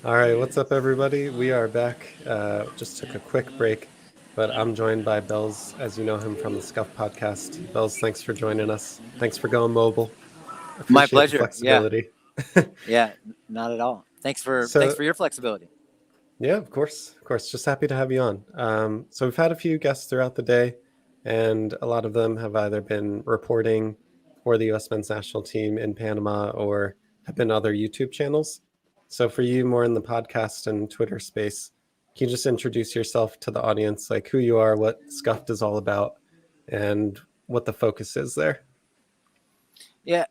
All right, what's up, everybody? We are back. Just took a quick break, but I'm joined by Belz, as you know him from the Scuffed Podcast. Belz, thanks for joining us. Thanks for going mobile. My Appreciate the pleasure. flexibility. Yeah, not at all. Thanks for your flexibility. Yeah, of course. Just happy to have you on. So we've had a few guests throughout the day, and a lot of them have either been reporting for the U.S. men's national team in Panama or have been other YouTube channels. So for you, more in the podcast and Twitter space, can you just introduce yourself to the audience, like who you are, what Scuffed is all about, and what the focus is there? Yeah,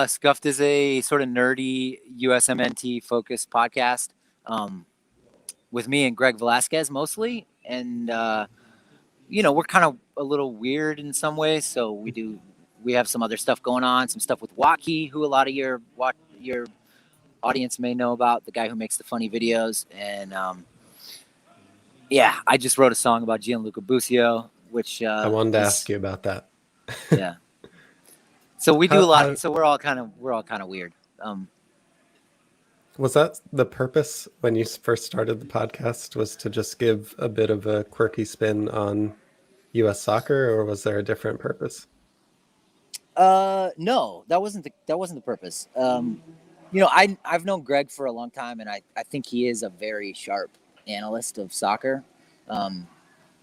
Scuffed is a sort of nerdy USMNT focused podcast with me and Greg Velasquez mostly. And, we're kind of a little weird in some ways. So we have some other stuff going on, some stuff with Waukee, who a lot of your audience may know about, the guy who makes the funny videos. And, I just wrote a song about Gianluca Busio, which I wanted to ask you about that. Yeah. So we do a lot. So we're all kind of weird. Was that the purpose when you first started the podcast, was to just give a bit of a quirky spin on U.S. soccer, or was there a different purpose? No, that wasn't the purpose. I've known Greg for a long time, and I think he is a very sharp analyst of soccer.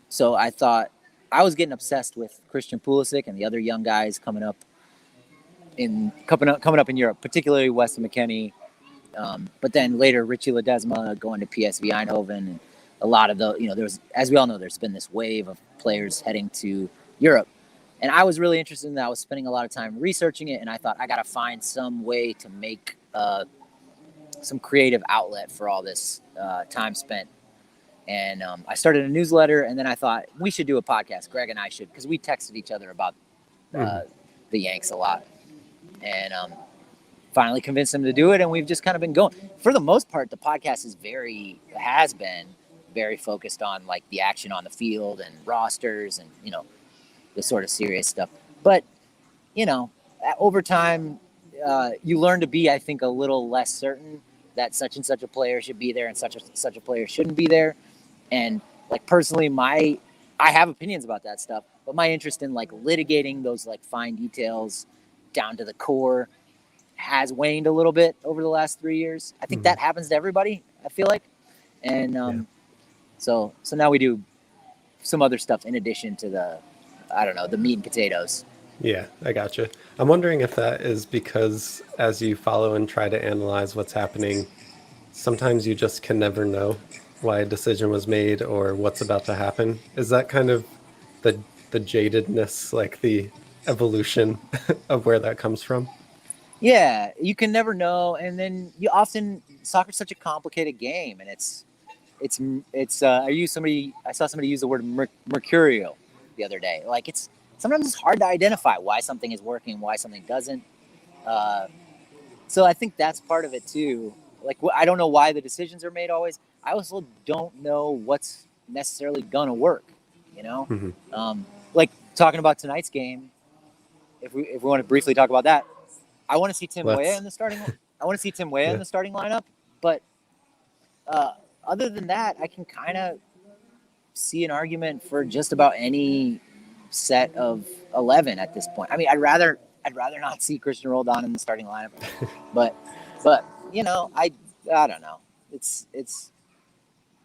So I thought I was getting obsessed with Christian Pulisic and the other young guys coming up in Europe, particularly Weston McKennie. But then later Richie Ledesma going to PSV Eindhoven, and a lot of there's, as we all know, there's been this wave of players heading to Europe. And I was really interested in that. I was spending a lot of time researching it, and I thought I got to find some way to make some creative outlet for all this time spent. And I started a newsletter, and then I thought we should do a podcast. Greg and I should, because we texted each other about the Yanks a lot. And finally convinced him to do it, and we've just kind of been going. For the most part, the podcast has been very focused on like the action on the field and rosters and the sort of serious stuff. But over time, you learn to be, I think, a little less certain that such and such a player should be there and such a player shouldn't be there. And like personally, I have opinions about that stuff, but my interest in like litigating those like fine details down to the core has waned a little bit over the last 3 years. I think that happens to everybody, I feel like. And so now we do some other stuff in addition to the meat and potatoes. Yeah, I gotcha. I'm wondering if that is because as you follow and try to analyze what's happening, sometimes you just can never know why a decision was made or what's about to happen. Is that kind of the jadedness, like the evolution of where that comes from? Yeah, you can never know. And then soccer's such a complicated game, and I saw somebody use the word mercurial the other day. Like sometimes it's hard to identify why something is working, why something doesn't. So I think that's part of it too. Like, I don't know why the decisions are made always. I also don't know what's necessarily gonna work, like talking about tonight's game. If we want to briefly talk about that, I want to see Tim Weah in the starting. I want to see Tim Weah in the starting lineup. But other than that, I can kind of see an argument for just about any set of 11 at this point. I mean, I'd rather not see Christian Roldan in the starting lineup, but I don't know.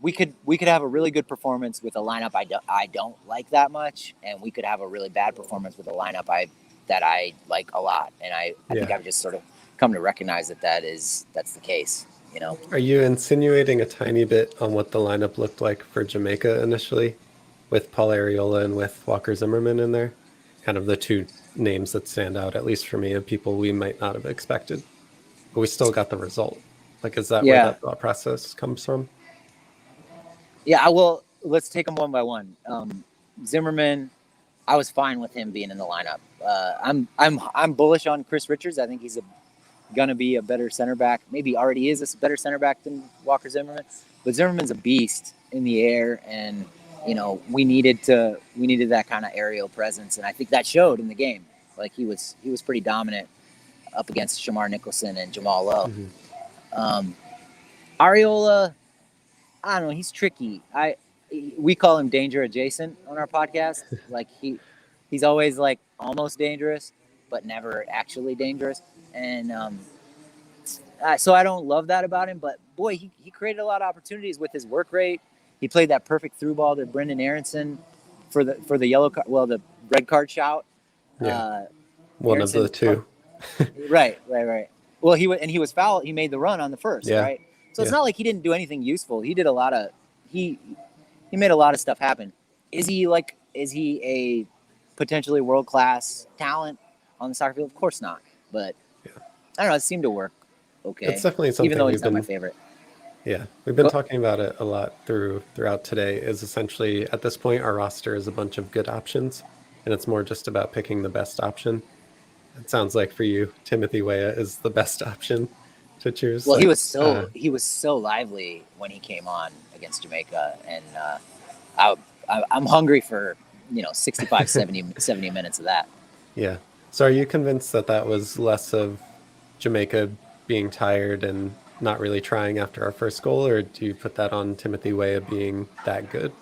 We could have a really good performance with a lineup I don't like that much, and we could have a really bad performance with a lineup that I like a lot. And I think I've just sort of come to recognize that's the case. Are you insinuating a tiny bit on what the lineup looked like for Jamaica initially, with Paul Arriola and with Walker Zimmerman in there? Kind of the two names that stand out, at least for me, of people we might not have expected, but we still got the result. Like, is that where that thought process comes from? Yeah, let's take them one by one. Zimmerman, I was fine with him being in the lineup. I'm bullish on Chris Richards. I think he's gonna be a better center back. Maybe already is a better center back than Walker Zimmerman. But Zimmerman's a beast in the air, and we needed that kind of aerial presence, and I think that showed in the game. Like he was pretty dominant. up against Shamar Nicholson and Jamal Lowe. Mm-hmm. Areola, I don't know. He's tricky. We call him danger adjacent on our podcast. Like he's always like almost dangerous, but never actually dangerous. And so I don't love that about him. But boy, he created a lot of opportunities with his work rate. He played that perfect through ball to Brendan Aronson for the yellow card, well, the red card shout. Yeah, one Aronson, of the two. Right. Well, he was fouled. He made the run on the first, right? So it's not like he didn't do anything useful. He did a lot of he made a lot of stuff happen. Is he a potentially world-class talent on the soccer field? Of course not. But I don't know. It seemed to work okay. It's definitely something, even though he's not my favorite. Yeah, we've been talking about it a lot throughout today. Is essentially at this point our roster is a bunch of good options, and it's more just about picking the best option. It sounds like for you, Timothy Weah is the best option to choose. Well, he was so lively when he came on against Jamaica, and I'm hungry for 65, 70 minutes of that. Yeah. So are you convinced that was less of Jamaica being tired and not really trying after our first goal, or do you put that on Timothy Weah being that good?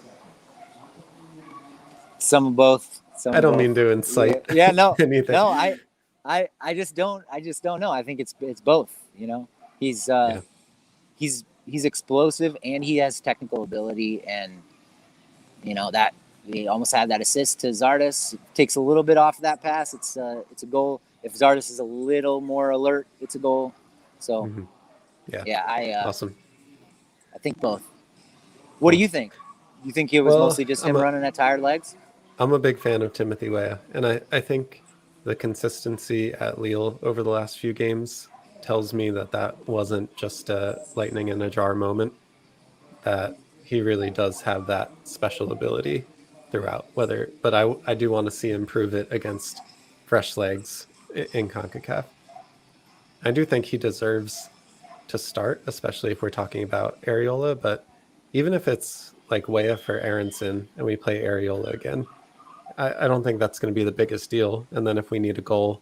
Some of both. I don't mean to incite. Yeah, no, anything. No, I just don't know. I think it's both. He's explosive and he has technical ability, and that he almost had that assist to Zardes. Takes a little bit off that pass. It's a goal. If Zardes is a little more alert, it's a goal. So Awesome. I think both. What do you think? You think it was mostly just him running at tired legs? I'm a big fan of Timothy Weah, and I think the consistency at Lille over the last few games tells me that wasn't just a lightning in a jar moment, that he really does have that special ability throughout. But I do want to see him prove it against fresh legs in CONCACAF. I do think he deserves to start, especially if we're talking about Areola, but even if it's like Weah for Aronson and we play Areola again, I don't think that's going to be the biggest deal. And then if we need a goal,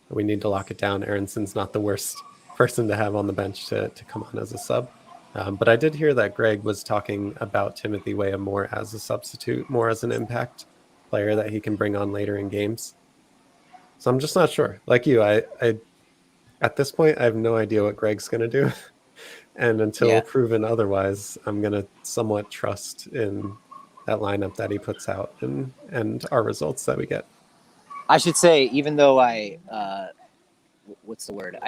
we need to lock it down, Aronson's not the worst person to have on the bench to come on as a sub. But I did hear that Greg was talking about Timothy Weah more as a substitute, more as an impact player that he can bring on later in games. So I'm just not sure. Like you, I at this point, I have no idea what Greg's going to do. And until proven otherwise, I'm going to somewhat trust in that lineup that he puts out and our results that we get. I should say, even though what's the word?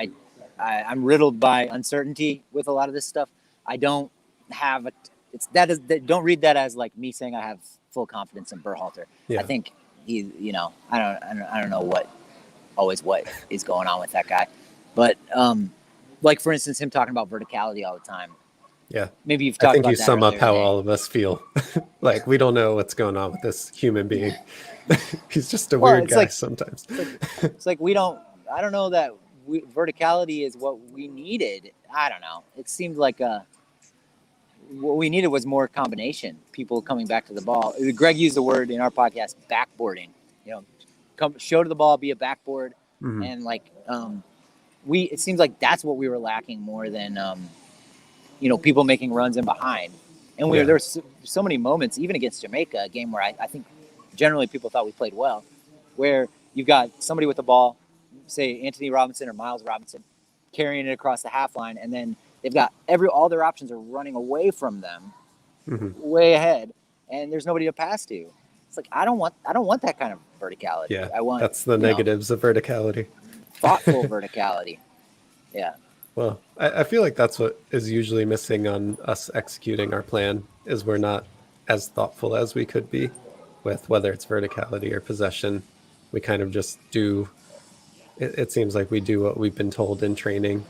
I'm riddled by uncertainty with a lot of this stuff. I don't have don't read that as like me saying I have full confidence in Berhalter. Yeah. I think I don't know what is going on with that guy. But like for instance, him talking about verticality all the time. Yeah. Maybe you've talked about that. I think you sum up how all of us feel. Like we don't know what's going on with this human being. He's just a weird guy sometimes. It's like I don't know that verticality is what we needed. I don't know. It seemed like what we needed was more combination. People coming back to the ball. Greg used the word in our podcast, backboarding. Show to the ball, be a backboard. Mm-hmm. And like it seems like that's what we were lacking more than people making runs in behind. And there's so many moments, even against Jamaica, a game where I think generally people thought we played well, where you've got somebody with the ball, say Anthony Robinson or Miles Robinson, carrying it across the half line, and then they've got all their options are running away from them, way ahead, and there's nobody to pass to. It's like I don't want that kind of verticality. Yeah, I want that's the negatives of verticality. Thoughtful verticality. Yeah. Well, I feel like that's what is usually missing on us executing our plan, is we're not as thoughtful as we could be with whether it's verticality or possession. We kind of just do. It seems like we do what we've been told in training,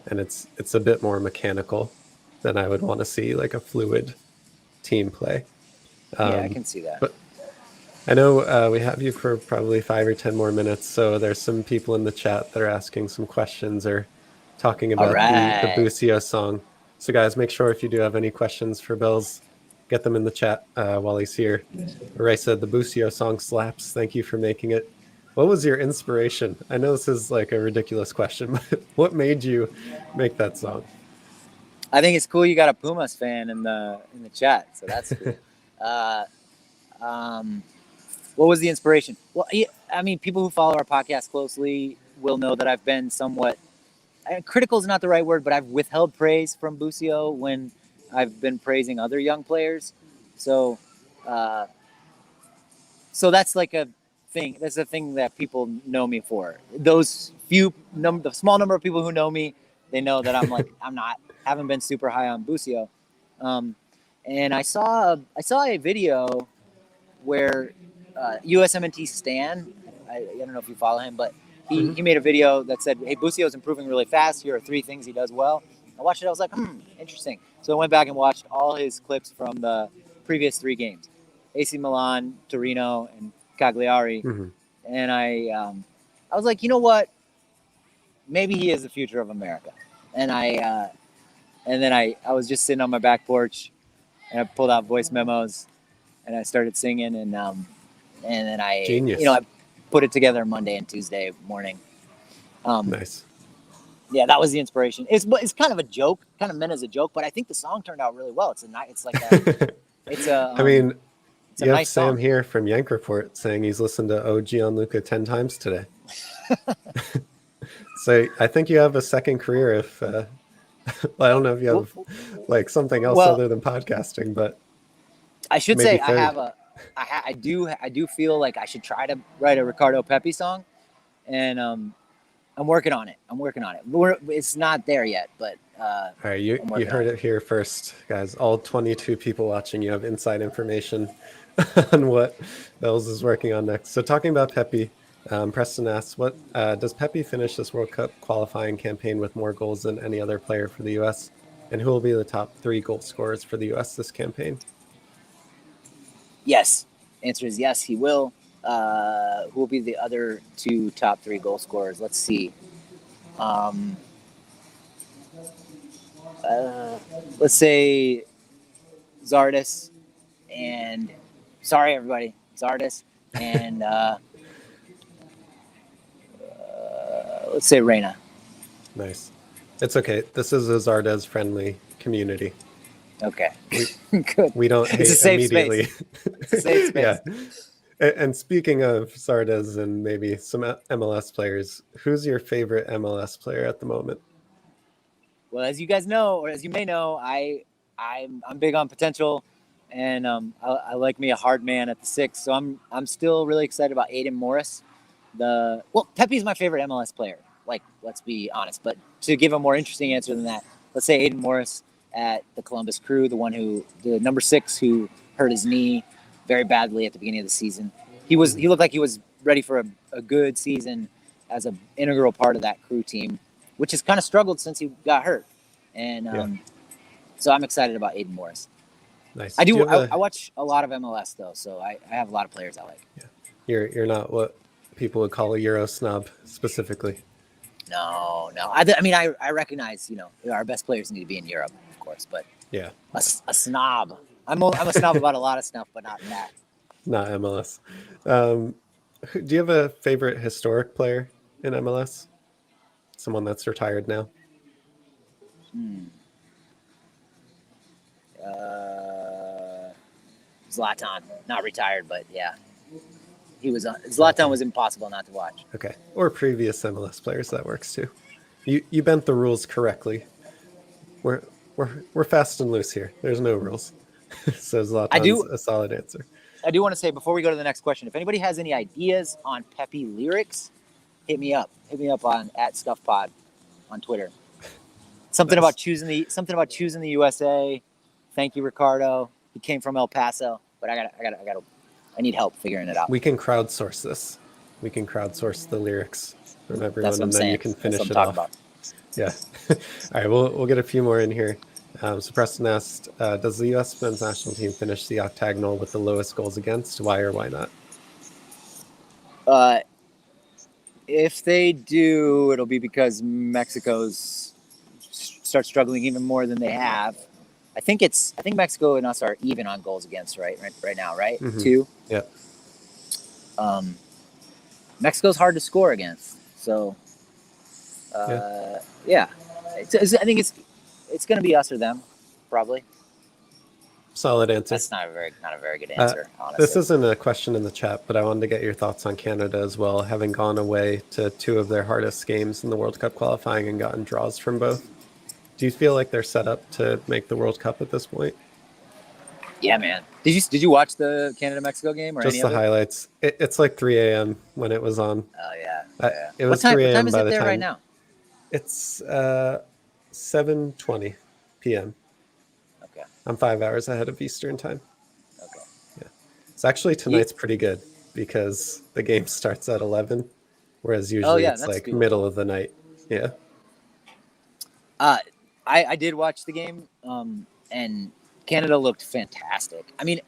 and it's a bit more mechanical than I would want to see, like a fluid team play. I can see that. But I know we have you for probably 5 or 10 more minutes, so there's some people in the chat that are asking some questions or talking about the Busio song. So guys, make sure if you do have any questions for Belz, get them in the chat while he's here. Ray said the Busio song slaps. Thank you for making it. What was your inspiration? I know this is like a ridiculous question, but what made you make that song? I think it's cool you got a Pumas fan in the chat, so that's cool. What was the inspiration? Well, I mean, people who follow our podcast closely will know that I've been somewhat critical is not the right word, but I've withheld praise from Busio when I've been praising other young players. So, so that's like a thing. That's a thing that people know me for. Those the small number of people who know me, they know that I'm like haven't been super high on Busio. And I saw a video where USMNT Stan, I don't know if you follow him, but he made a video that said, hey, Busio's improving really fast. Here are 3 things he does well. I watched it. I was like, interesting. So I went back and watched all his clips from the previous 3 games, AC Milan, Torino, and Cagliari. And I was like, you know what? Maybe he is the future of America. And then I was just sitting on my back porch, and I pulled out voice memos, and I started singing, and then I, Genius. I put it together Monday and Tuesday morning. Nice. Yeah, that was the inspiration. It's kind of a joke, kind of meant as a joke, but I think the song turned out really well. I mean, you have nice Sam song here from Yank Report saying he's listened to OG on Luca 10 times today. So I think you have a second career if well, I don't know if you have like something else other than podcasting, but I should say I do feel like I should try to write a Ricardo Pepi song, and I'm working on it. It's not there yet, but all right, you heard it here first, guys. All 22 people watching, you have inside information on what Belz is working on next. So talking about Pepi, Preston asks, what does Pepi finish this World Cup qualifying campaign with more goals than any other player for the U.S.? And who will be the top 3 goal scorers for the U.S. this campaign? Yes. Answer is yes, he will. Who will be the other 2 top 3 goal scorers? Let's see. Let's say Zardes and sorry everybody, Zardes and let's say Reyna. Nice. It's okay. This is a Zardes friendly community. Okay. Good. We don't hate immediately. It's a safe space. Yeah. And speaking of Zardes and maybe some MLS players, who's your favorite MLS player at the moment? Well, as you guys know, or as you may know, I'm big on potential, and I like me a hard man at the 6. So I'm still really excited about Aiden Morris. Pepe's my favorite MLS player. Like, let's be honest. But to give a more interesting answer than that, let's say Aiden Morris at the Columbus Crew, the number 6 who hurt his knee very badly at the beginning of the season. He looked like he was ready for a good season as an integral part of that Crew team, which has kind of struggled since he got hurt. And so I'm excited about Aiden Morris. Nice. I watch a lot of MLS, though, so I have a lot of players I like. Yeah. You're not what people would call a Euro snob specifically. No. I mean, I recognize, our best players need to be in Europe, of course, but yeah, a snob. I'm a snob about a lot of stuff, but not that. Not MLS. Do you have a favorite historic player in MLS? Someone that's retired now? Zlatan, not retired, but yeah. Zlatan was impossible not to watch. Okay. Or previous MLS players, that works too. You bent the rules correctly. We're fast and loose here. There's no rules. So Zlatan's a solid answer. I do want to say before we go to the next question, if anybody has any ideas on Pepi lyrics, hit me up. Hit me up on @Scuffed Pod on Twitter. Something about choosing the USA. Thank you, Ricardo. He came from El Paso, but I need help figuring it out. We can crowdsource this. We can crowdsource the lyrics from everyone, and then you can finish it off. About. Yeah. All right, we'll get a few more in here. So Preston asked, does the U.S. men's national team finish the octagonal with the lowest goals against? Why or why not? If they do, it'll be because Mexico's start struggling even more than they have. I think Mexico and us are even on goals against right now, right? Mm-hmm. 2. Yeah. Mexico's hard to score against. So, yeah. I think it's going to be us or them, probably. Solid answer. That's not a very good answer, honestly. This isn't a question in the chat, but I wanted to get your thoughts on Canada as well, having gone away to 2 of their hardest games in the World Cup qualifying and gotten draws from both. Do you feel like they're set up to make the World Cup at this point? Yeah, man. Did you watch the Canada-Mexico game or just any the of it? Highlights? It's like 3 a.m. when it was on. Oh yeah. It was what 3 a.m. time is by it the there time. right now? It's 7:20 p.m. Okay. I'm 5 hours ahead of Eastern time. Okay. Yeah. It's actually tonight's pretty good because the game starts at 11, whereas usually it's like good. middle of the night. Yeah. I did watch the game, and Canada looked fantastic. I mean,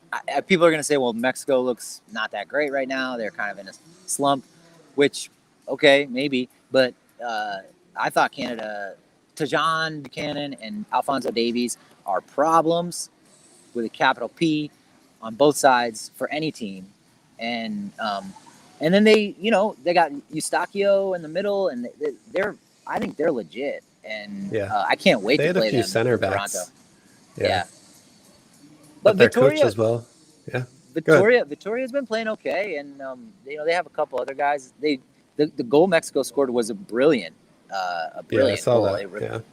people are going to say, well, Mexico looks not that great right now. They're kind of in a slump, which, okay, maybe. But I thought Canada, Tajon Buchanan and Alphonso Davies are problems with a capital P on both sides for any team. And then they got Eustachio in the middle, and I think they're legit. And I can't wait to play them. They had a few center backs. Toronto. Yeah. But their coach as well. Yeah. Victoria's been playing okay, and they have a couple other guys. The goal Mexico scored was a brilliant goal. It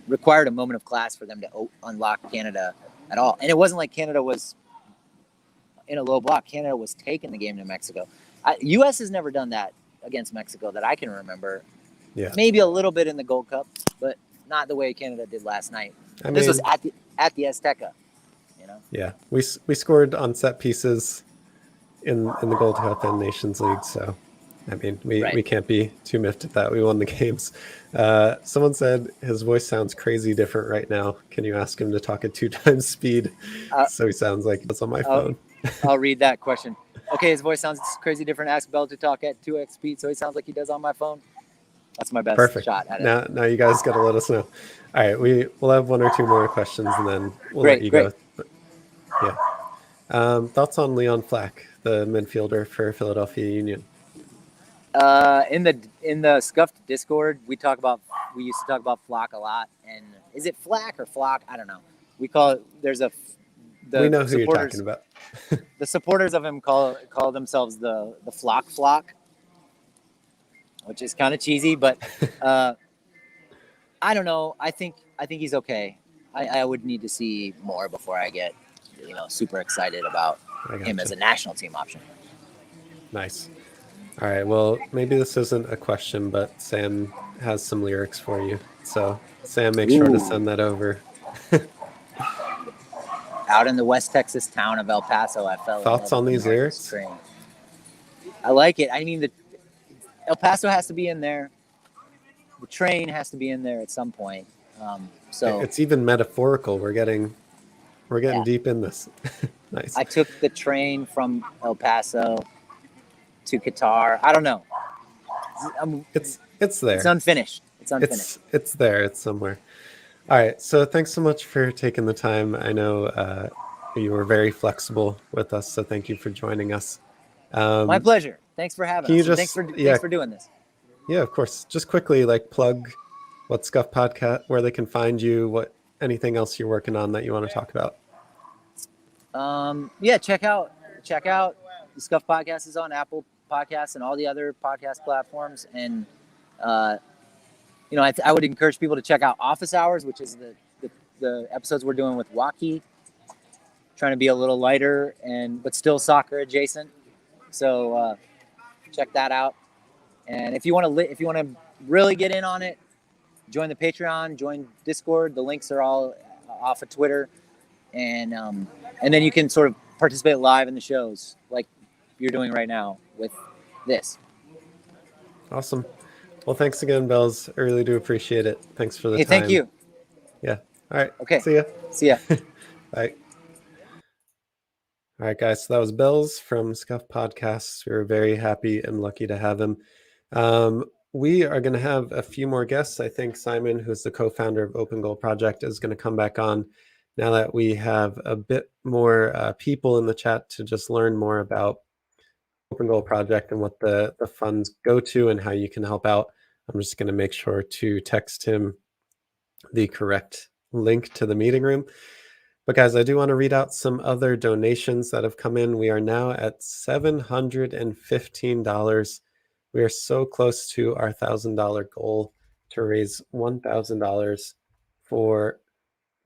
required a moment of class for them to unlock Canada at all. And it wasn't like Canada was in a low block. Canada was taking the game to Mexico. U.S. has never done that against Mexico that I can remember. Yeah. Maybe a little bit in the Gold Cup, but not the way Canada did last night. This was at the Azteca, Yeah, we scored on set pieces in the Gold Cup and Nations League, so I mean we can't be too miffed at that. We won the games. Someone said his voice sounds crazy different right now. Can you ask him to talk at 2 times speed so he sounds like it's on my phone? I'll read that question. Okay, his voice sounds crazy different. Ask Belz to talk at 2x speed so he sounds like he does on my phone. That's my best shot at it. Now you guys got to let us know. All right, we'll have 1 or 2 more questions and then we'll let you go. But, yeah. Thoughts on Leon Flack, the midfielder for Philadelphia Union? In the Scuffed Discord, we used to talk about Flock a lot. And is it Flack or Flock? I don't know. We call it. We know who you're talking about. The supporters of him call themselves the Flock, which is kind of cheesy, but I don't know. I think he's okay. I would need to see more before I get super excited about him as a national team option. Nice. All right. Well, maybe this isn't a question, but Sam has some lyrics for you. So Sam, make sure to send that over. Out in the West Texas town of El Paso, I fell. Thoughts on these lyrics? I like it. I mean, El Paso has to be in there. The train has to be in there at some point. So it's even metaphorical. We're getting deep in this. Nice. I took the train from El Paso to Qatar. I don't know. It's there. It's unfinished. It's there. It's somewhere. All right. So thanks so much for taking the time. I know you were very flexible with us, so thank you for joining us. My pleasure. Thanks for having us. Thanks for doing this. Yeah, of course. Just quickly, plug what Scuffed Podcast, where they can find you, anything else you're working on that you want to talk about. Check out the Scuffed Podcast is on Apple Podcasts and all the other podcast platforms. And I would encourage people to check out Office Hours, which is the episodes we're doing with Waukee, trying to be a little lighter but still soccer adjacent. So check that out. And if you want to really get in on it, join the Patreon, join Discord. The links are all off of Twitter, and then you can sort of participate live in the shows like you're doing right now with this. Awesome. Well, thanks again, Belz. I really do appreciate it. Thanks for the time. Thank you. Yeah. All right. Okay. See ya. Bye. All right, guys. So that was Belz from Scuffed Podcast. We were very happy and lucky to have him. We are going to have a few more guests. I think Simon, who's the co-founder of Open Goal Project, is going to come back on now that we have a bit more people in the chat to just learn more about Open Goal project and what the funds go to and how you can help out. I'm just going to make sure to text him the correct link to the meeting room. But guys, I do want to read out some other donations that have come in. We are now at $715. We are so close to our $1,000 goal to raise $1,000 for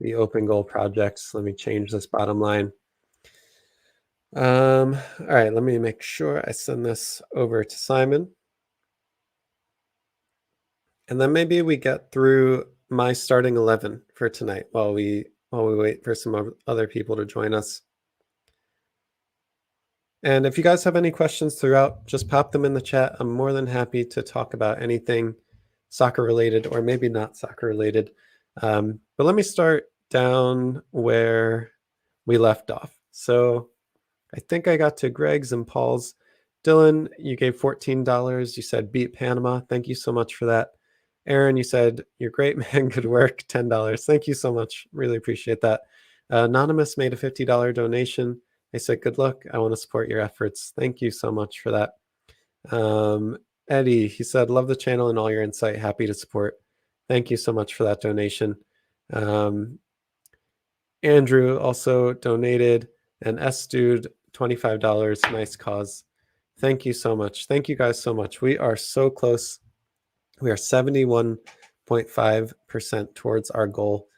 the Open Goal projects. Let me change this bottom line. All right, let me make sure I send this over to Simon. And then maybe we get through my starting 11 for tonight while we wait for some other people to join us. And if you guys have any questions throughout, just pop them in the chat. I'm more than happy to talk about anything soccer related or maybe not soccer related. But let me start down where we left off. So I think I got to Greg's and Paul's. Dylan, you gave $14. You said beat Panama. Thank you so much for that. Aaron, you said you're great, man. Good work. $10. Thank you so much. Really appreciate that. Anonymous made a $50 donation. They said, good luck. I want to support your efforts. Thank you so much for that. Eddie, he said, love the channel and all your insight. Happy to support. Thank you so much for that donation. Andrew also donated. And S-Dude, $25. Nice cause. Thank you so much. Thank you guys so much. We are so close. We are 71.5% towards our goal.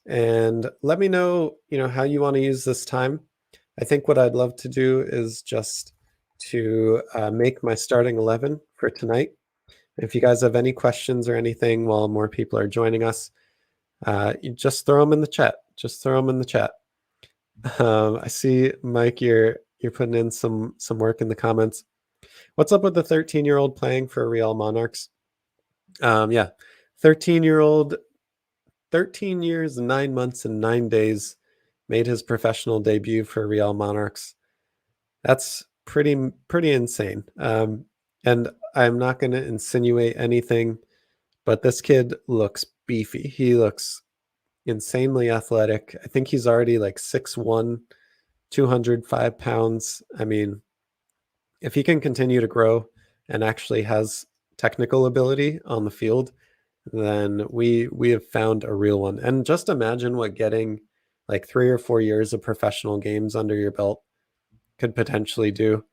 And let me know, how you want to use this time. I think what I'd love to do is just to make my starting 11 for tonight. If you guys have any questions or anything while more people are joining us, you just throw them in the chat. Just throw them in the chat. I see, Mike, you're putting in some work in the comments. What's up with the 13-year-old playing for Real Monarchs? 13-year-old, 13 years, 9 months, and 9 days, made his professional debut for Real Monarchs. That's pretty insane. And I'm not going to insinuate anything, but this kid looks beefy. He looks insanely athletic. I think he's already like 6'1", 205 pounds. I mean, if he can continue to grow and actually has technical ability on the field, then we have found a real one. And just imagine what getting like 3 or 4 years of professional games under your belt could potentially do.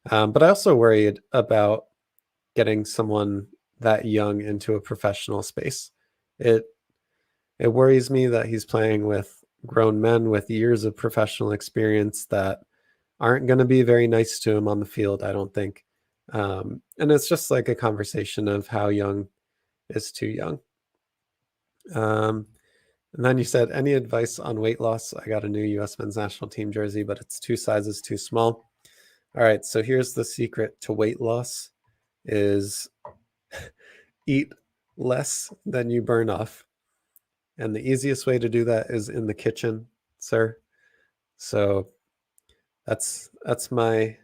But I also worried about getting someone that young into a professional space. It worries me that he's playing with grown men with years of professional experience that aren't going to be very nice to him on the field, I don't think. And it's just like a conversation of how young is too young. And then you said, any advice on weight loss? I got a new U.S. men's national team jersey, but it's 2 sizes too small. All right, so here's the secret to weight loss is eat less than you burn off. And the easiest way to do that is in the kitchen, sir. So that's my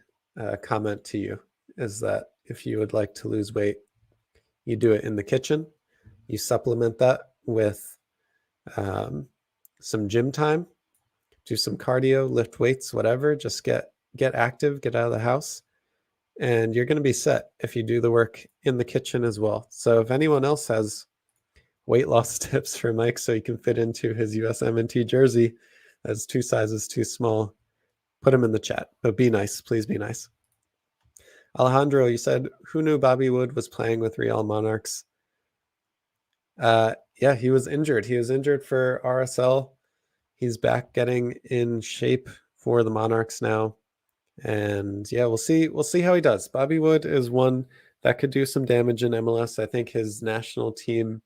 comment to you, is that if you would like to lose weight, you do it in the kitchen. You supplement that with some gym time, do some cardio, lift weights, whatever. Just get active, get out of the house, and you're going to be set if you do the work in the kitchen as well. So if anyone else has weight loss tips for Mike so he can fit into his USMNT jersey that's 2 sizes too small, put them in the chat. But be nice. Please be nice. Alejandro, you said, who knew Bobby Wood was playing with Real Monarchs? Yeah, he was injured. He was injured for RSL. He's back getting in shape for the Monarchs now. And yeah, we'll see how he does. Bobby Wood is one that could do some damage in MLS. I think his national team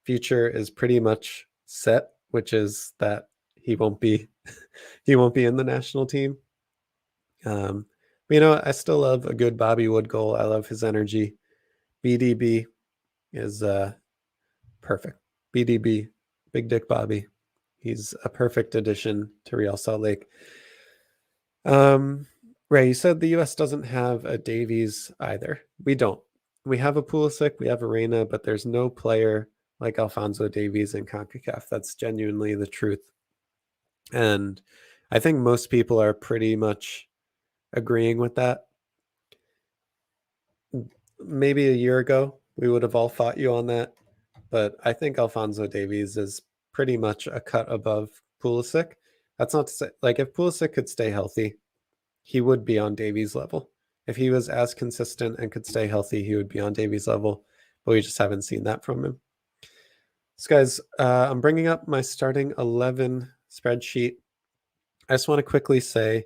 future is pretty much set, which is that he won't be in the national team. But I still love a good Bobby Wood goal. I love his energy. BDB is perfect. BDB, Big Dick Bobby. He's a perfect addition to Real Salt Lake. Ray, you said the U.S. doesn't have a Davies either. We don't. We have a Pulisic, we have a Reina, but there's no player like Alphonso Davies in CONCACAF. That's genuinely the truth. And I think most people are pretty much agreeing with that. maybe a year ago, we would have all fought you on that. But I think Alphonso Davies is pretty much a cut above Pulisic. That's not to say, like, if Pulisic could stay healthy, he would be on Davies' level. If he was as consistent and could stay healthy, he would be on Davies' level. But we just haven't seen that from him. So, guys, I'm bringing up my starting 11 spreadsheet. I just want to quickly say,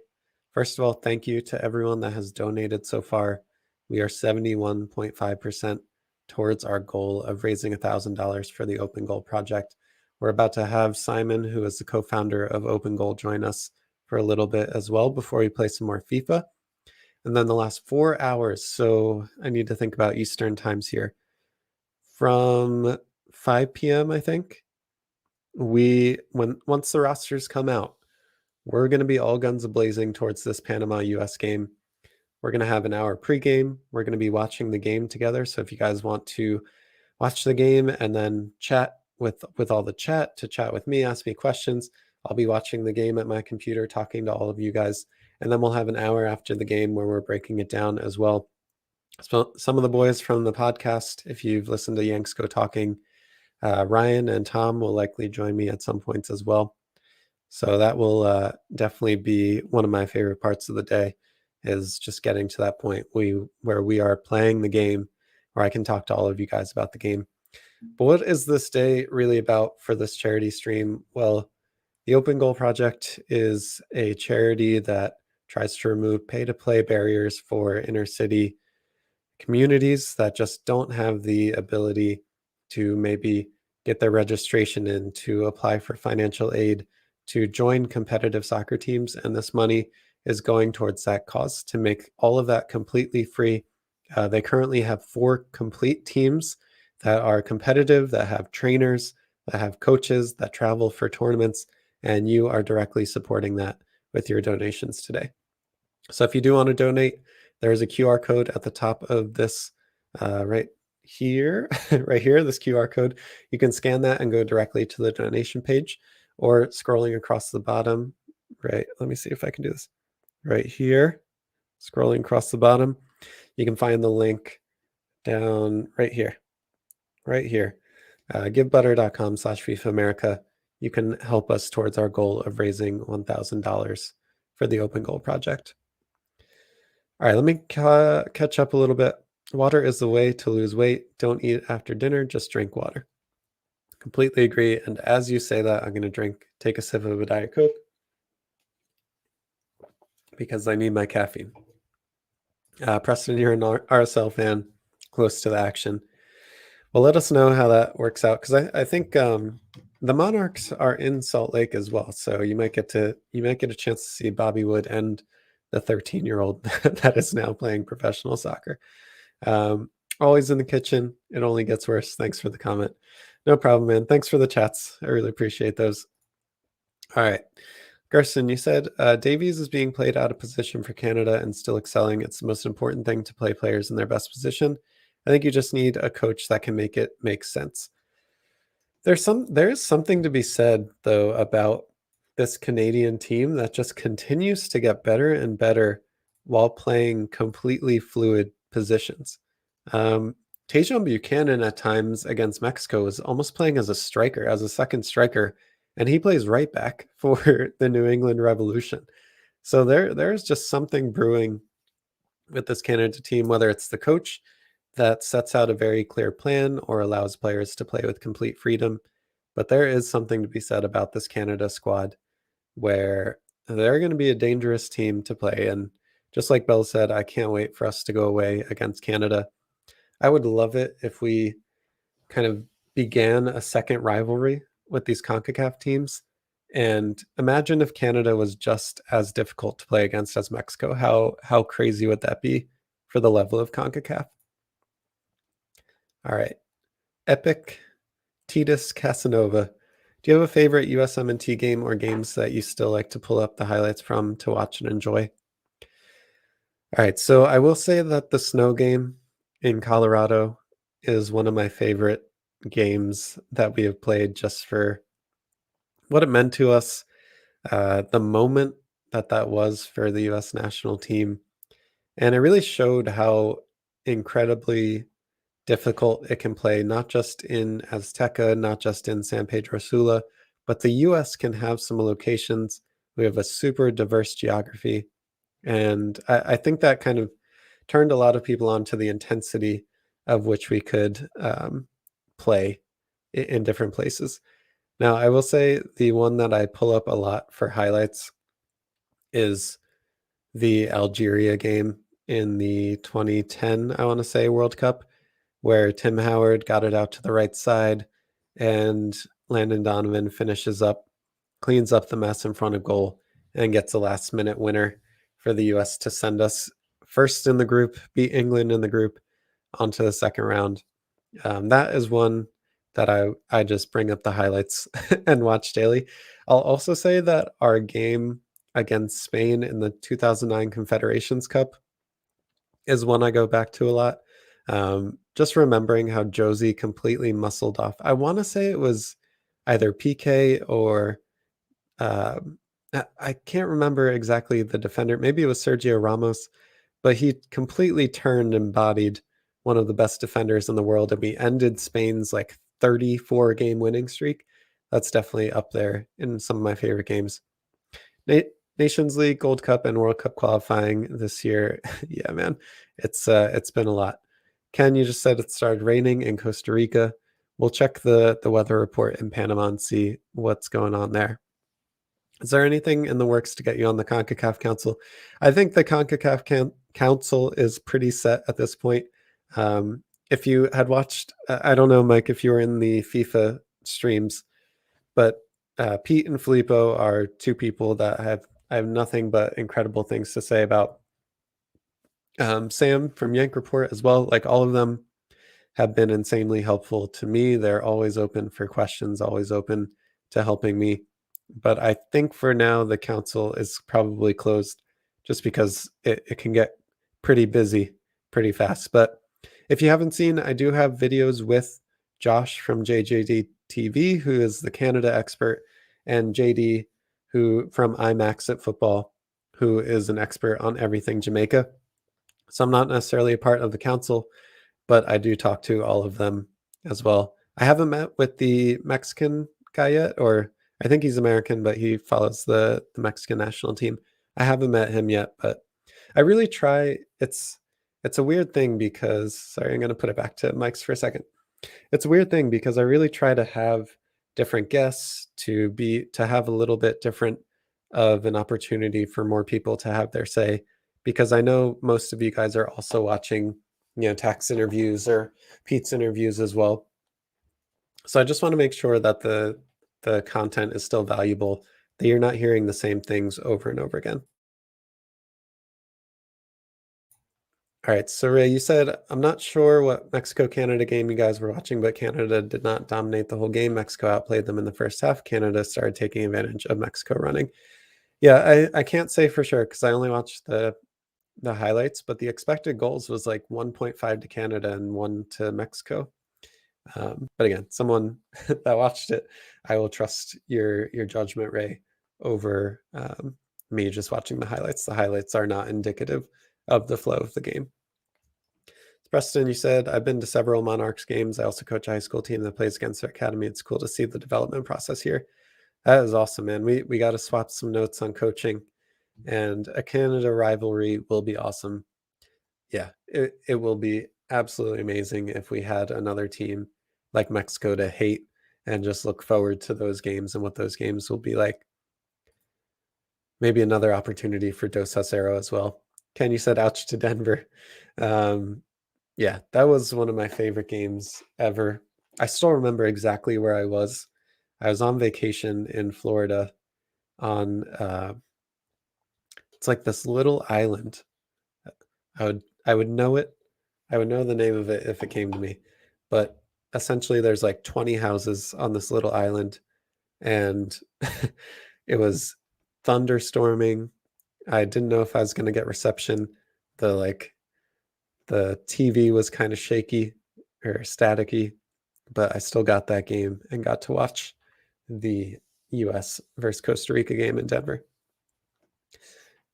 first of all, thank you to everyone that has donated so far. We are 71.5% towards our goal of raising $1,000 for the Open Goal Project. We're about to have Simon, who is the co-founder of Open Goal, join us for a little bit as well before we play some more FIFA. And then the last 4 hours, so I need to think about Eastern times here. From 5 p.m., I think, once the rosters come out, we're going to be all guns a-blazing towards this Panama US game. We're going to have an hour pregame. We're going to be watching the game together. So if you guys want to watch the game and then chat with all the chat, to chat with me, ask me questions, I'll be watching the game at my computer, talking to all of you guys. And then we'll have an hour after the game where we're breaking it down as well. So some of the boys from the podcast, if you've listened to Yanks Go Talking, Ryan and Tom will likely join me at some points as well. So that will definitely be one of my favorite parts of the day, is just getting to that point where we are playing the game, where I can talk to all of you guys about the game. But what is this day really about for this charity stream? Well, the Open Goal Project is a charity that tries to remove pay-to-play barriers for inner city communities that just don't have the ability to maybe get their registration in, to apply for financial aid, to join competitive soccer teams. And this money is going towards that cause, to make all of that completely free. They currently have 4 complete teams that are competitive, that have trainers, that have coaches, that travel for tournaments, and you are directly supporting that with your donations today. So if you do want to donate, there's a QR code at the top of this right here, right here, this QR code. You can scan that and go directly to the donation page, or scrolling across the bottom, right? Let me see if I can do this. Right here, scrolling across the bottom, you can find the link down right here, right here. Givebutter.com/FIFAmerica. You can help us towards our goal of raising $1,000 for the Open Goal Project. All right, let me catch up a little bit. Water is the way to lose weight. Don't eat after dinner, just drink water. Completely agree. And as you say that, I'm going to take a sip of a Diet Coke because I need my caffeine. Preston, you're an RSL fan, close to the action. Well, let us know how that works out, because I think the Monarchs are in Salt Lake as well, so you might get a chance to see Bobby Wood and the 13-year-old that is now playing professional soccer. Always in the kitchen. It only gets worse. Thanks for the comment. No problem, man. Thanks for the chats. I really appreciate those. All right. Gerson, you said Davies is being played out of position for Canada and still excelling. It's the most important thing to play players in their best position. I think you just need a coach that can make it make sense. There is something to be said, though, about this Canadian team that just continues to get better and better while playing completely fluid positions. Tajon Buchanan at times against Mexico is almost playing as a striker, as a second striker, and he plays right back for the New England Revolution. So there's just something brewing with this Canada team, whether it's the coach that sets out a very clear plan or allows players to play with complete freedom. But there is something to be said about this Canada squad, where they're going to be a dangerous team to play. And just like Belz said, I can't wait for us to go away against Canada. I would love it if we kind of began a second rivalry with these CONCACAF teams. And imagine if Canada was just as difficult to play against as Mexico. How crazy would that be for the level of CONCACAF? All right. Epic Titus Casanova. Do you have a favorite USMNT game or games that you still like to pull up the highlights from to watch and enjoy? All right. So I will say that the snow game in Colorado is one of my favorite games that we have played, just for what it meant to us, the moment that was for the U.S. national team. And it really showed how incredibly difficult it can play, not just in Azteca, not just in San Pedro Sula, but the US can have some locations. We have a super diverse geography. And I think that kind of turned a lot of people on to the intensity of which we could play in different places. Now, I will say the one that I pull up a lot for highlights is the Algeria game in the 2010, I want to say, World Cup, where Tim Howard got it out to the right side and Landon Donovan finishes up, cleans up the mess in front of goal, and gets a last minute winner for the US to send us first in the group, beat England in the group, onto the second round. That is one that I just bring up the highlights and watch daily. I'll also say that our game against Spain in the 2009 Confederations Cup is one I go back to a lot. Just remembering how Josie completely muscled off. I want to say it was either PK or I can't remember exactly the defender. Maybe it was Sergio Ramos, but he completely turned and bodied one of the best defenders in the world, and we ended Spain's like 34 game winning streak. That's definitely up there in some of my favorite games. Nations League, Gold Cup, and World Cup qualifying this year. Yeah, man, it's been a lot. Ken, you just said it started raining in Costa Rica. We'll check the weather report in Panama and see what's going on there. Is there anything in the works to get you on the CONCACAF Council? I think the CONCACAF Council is pretty set at this point. If you had watched, I don't know, Mike, if you were in the FIFA streams, but Pete and Filippo are two people that I have nothing but incredible things to say about. Sam from Yank Report as well. Like, all of them have been insanely helpful to me. They're always open for questions, always open to helping me. But I think for now, the council is probably closed just because it can get pretty busy pretty fast. But if you haven't seen, I do have videos with Josh from JJD TV, who is the Canada expert, and JD, who from IMAX at Football, who is an expert on everything Jamaica. So I'm not necessarily a part of the council, but I do talk to all of them as well. I haven't met with the Mexican guy yet, or I think he's American, but he follows the Mexican national team. I haven't met him yet, but I really try. It's a weird thing because, sorry, I'm going to put it back to Mike's for a second. It's a weird thing because I really try to have different guests to have a little bit different of an opportunity for more people to have their say, because I know most of you guys are also watching, Tax interviews or Pete's interviews as well. So I just want to make sure that the content is still valuable, that you're not hearing the same things over and over again. All right, so Ray, you said, I'm not sure what Mexico-Canada game you guys were watching, but Canada did not dominate the whole game. Mexico outplayed them in the first half. Canada started taking advantage of Mexico running. Yeah, I can't say for sure because I only watched the highlights, but the expected goals was like 1.5 to Canada and 1 to Mexico. But again, someone that watched it, I will trust your judgment, Ray, over me just watching the highlights. The highlights are not indicative of the flow of the game. Preston, you said, I've been to several Monarchs games. I also coach a high school team that plays against their academy. It's cool to see the development process here. That is awesome, man. We got to swap some notes on coaching, and a Canada rivalry will be awesome. Yeah, it will be absolutely amazing if we had another team like Mexico to hate and just look forward to those games and what those games will be like. Maybe another opportunity for Dos Acero as well. Ken, you said ouch to Denver. Yeah, that was one of my favorite games ever. I still remember exactly where I was. I was on vacation in Florida on it's like this little island. I would know it. I would know the name of it if it came to me. But essentially there's like 20 houses on this little island, and it was thunderstorming. I didn't know if I was going to get reception. The TV was kind of shaky or staticky, but I still got that game and got to watch the US versus Costa Rica game in Denver.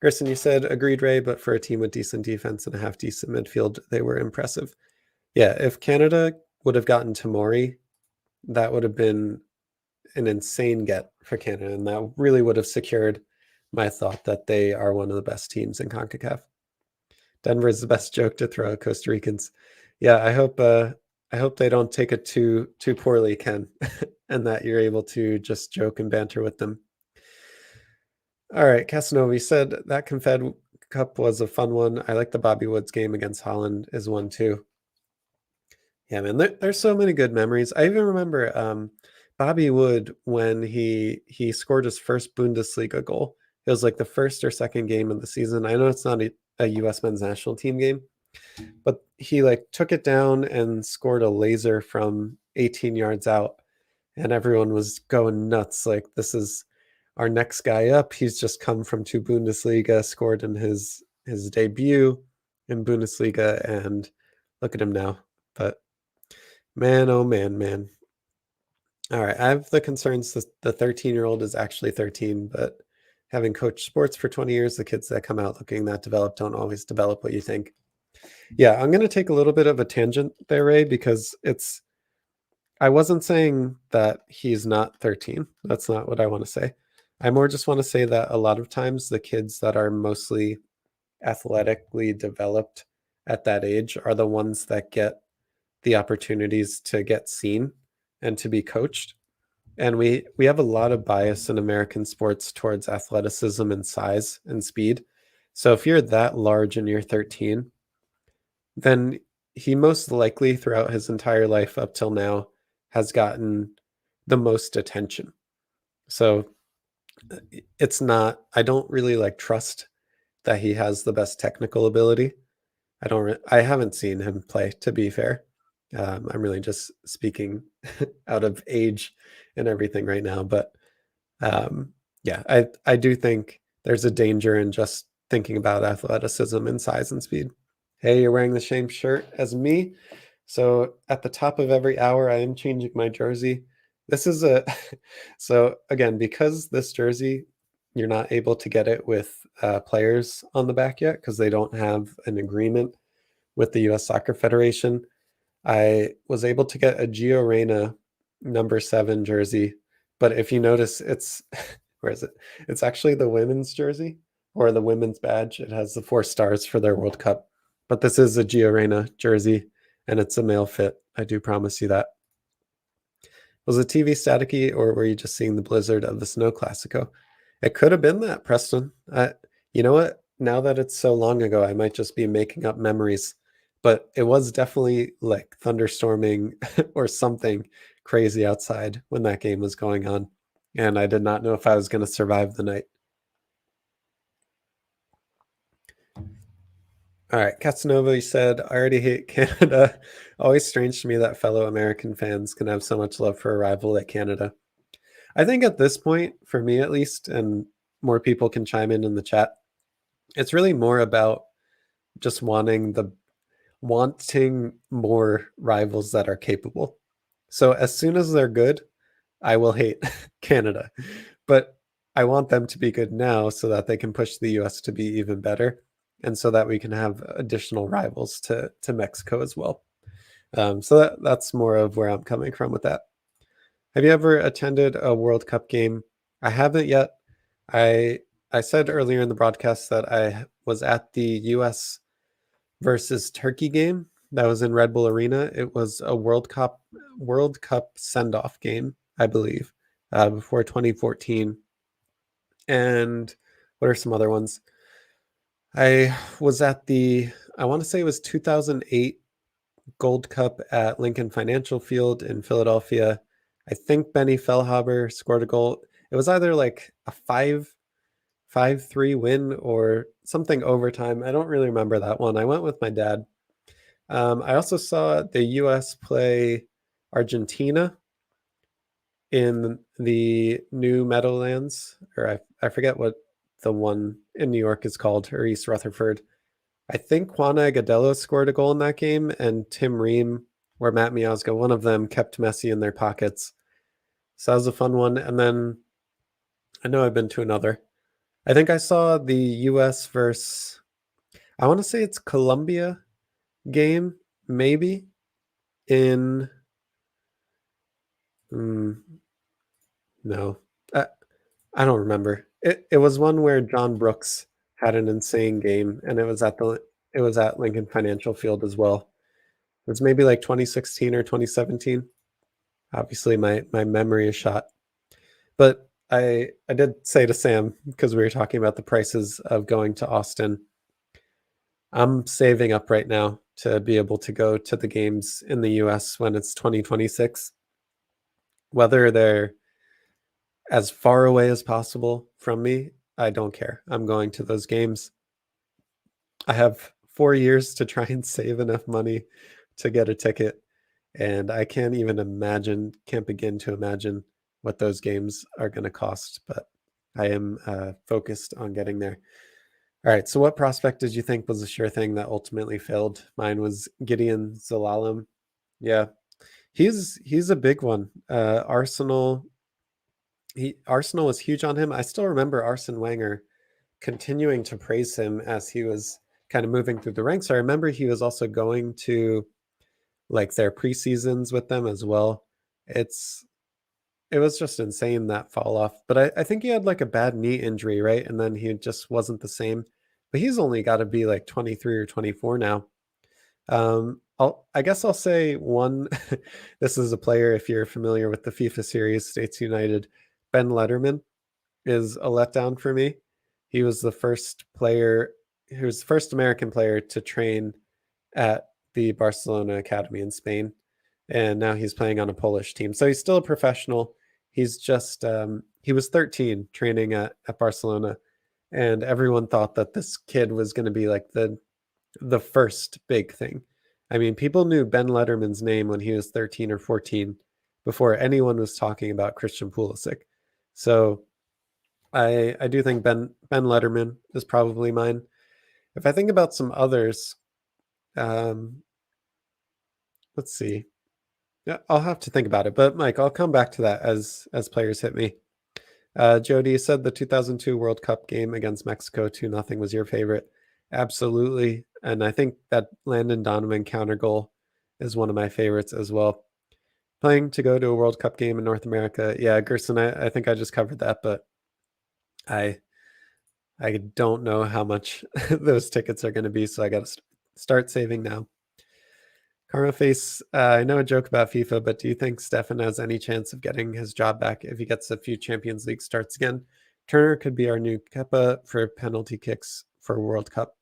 Gerson, you said agreed, Ray, but for a team with decent defense and a half decent midfield, they were impressive. Yeah, if Canada would have gotten Tamori, that would have been an insane get for Canada, and that really would have secured my thought that they are one of the best teams in CONCACAF. Denver is the best joke to throw at Costa Ricans. Yeah, I hope they don't take it too poorly, Ken, and that you're able to just joke and banter with them. All right, Casanova, you said that Confed Cup was a fun one. I like the Bobby Woods game against Holland is one too. Yeah, man, there's so many good memories. I even remember Bobby Wood when he scored his first Bundesliga goal. It was like the first or second game of the season. I know it's not a U.S. men's national team game, but he like took it down and scored a laser from 18 yards out, and everyone was going nuts. Like, this is our next guy up. He's just come from 2 Bundesliga, scored in his debut in Bundesliga, and look at him now. But man, oh man. All right, I have the concerns that the 13-year-old is actually 13, but having coached sports for 20 years, the kids that come out looking that developed don't always develop what you think. Yeah, I'm going to take a little bit of a tangent there, Ray, because I wasn't saying that he's not 13. That's not what I want to say. I more just want to say that a lot of times the kids that are mostly athletically developed at that age are the ones that get the opportunities to get seen and to be coached. And we have a lot of bias in American sports towards athleticism and size and speed. So if you're that large and you're 13, then he most likely throughout his entire life up till now has gotten the most attention. So it's not, I don't really like trust that he has the best technical ability. I haven't seen him play, to be fair. I'm really just speaking out of age and everything right now. But yeah, I do think there's a danger in just thinking about athleticism and size and speed. Hey, you're wearing the same shirt as me. So at the top of every hour, I am changing my jersey. This is so again, because this jersey, you're not able to get it with players on the back yet because they don't have an agreement with the U.S. Soccer Federation. I was able to get a Gio Reyna number 7 jersey, but if you notice, it's where is it? It's actually the women's jersey or the women's badge. It has the 4 stars for their World Cup, but this is a Gio Reyna jersey, and it's a male fit. I do promise you that. Was the TV staticky, or were you just seeing the blizzard of the Snow Classico? It could have been that, Preston. You know what? Now that it's so long ago, I might just be making up memories. But it was definitely like thunderstorming or something crazy outside when that game was going on. And I did not know if I was going to survive the night. All right, Casanova, you said, I already hate Canada. Always strange to me that fellow American fans can have so much love for a rival like Canada. I think at this point, for me at least, and more people can chime in the chat, it's really more about just wanting more rivals that are capable. So as soon as they're good, I will hate Canada. But I want them to be good now so that they can push the US to be even better, and so that we can have additional rivals to Mexico as well. So that's more of where I'm coming from with that. Have you ever attended a World Cup game? I haven't yet. I said earlier in the broadcast that I was at the US versus Turkey game that was in Red Bull Arena. It was a World Cup send-off game, I believe, before 2014. And what are some other ones? I was at I want to say it was 2008 Gold Cup at Lincoln Financial Field in Philadelphia. I think Benny Feilhaber scored a goal. It was either like a 5-3 win or something overtime. I don't really remember that one. I went with my dad. I also saw the US play Argentina in the New Meadowlands, or I forget what the one in New York is called, or East Rutherford. I think Juan Agudelo scored a goal in that game, and Tim Ream or Matt Miazga, one of them, kept Messi in their pockets. So that was a fun one. And then I know I've been to another. I think I saw the US versus, I want to say it's Colombia game, maybe in, no, I don't remember. It was one where John Brooks had an insane game, and it was at Lincoln Financial Field as well. It was maybe like 2016 or 2017. Obviously, my memory is shot. But I did say to Sam, because we were talking about the prices of going to Austin, I'm saving up right now to be able to go to the games in the US when it's 2026. Whether they're as far away as possible from me, I don't care. I'm going to those games. I have 4 years to try and save enough money to get a ticket. And I can't begin to imagine what those games are going to cost. But I am focused on getting there. All right. So, what prospect did you think was a sure thing that ultimately failed? Mine was Gideon Zalalem. Yeah, he's a big one. Arsenal was huge on him. I still remember Arsene Wenger continuing to praise him as he was kind of moving through the ranks. I remember he was also going to like their preseasons with them as well. It was just insane, that fall off. But I think he had like a bad knee injury, right? And then he just wasn't the same. But he's only got to be like 23 or 24 now. I guess I'll say one. This is a player, if you're familiar with the FIFA series, States United. Ben Letterman is a letdown for me. He was the first player, he was the first American player to train at the Barcelona Academy in Spain. And now he's playing on a Polish team. So he's still a professional. He's just, he was 13 training at Barcelona. And everyone thought that this kid was going to be like the first big thing. I mean, people knew Ben Letterman's name when he was 13 or 14 before anyone was talking about Christian Pulisic. So I do think Ben Letterman is probably mine. If I think about some others, let's see. Yeah, I'll have to think about it. But Mike, I'll come back to that as players hit me. Jody said the 2002 World Cup game against Mexico 2-0 was your favorite. Absolutely. And I think that Landon Donovan counter goal is one of my favorites as well. Playing to go to a World Cup game in North America. Yeah, Gerson, I think I just covered that, but I don't know how much those tickets are going to be, so I got to start saving now. Karma Face, I know a joke about FIFA, but do you think Stefan has any chance of getting his job back if he gets a few Champions League starts again? Turner could be our new Kepa for penalty kicks for World Cup.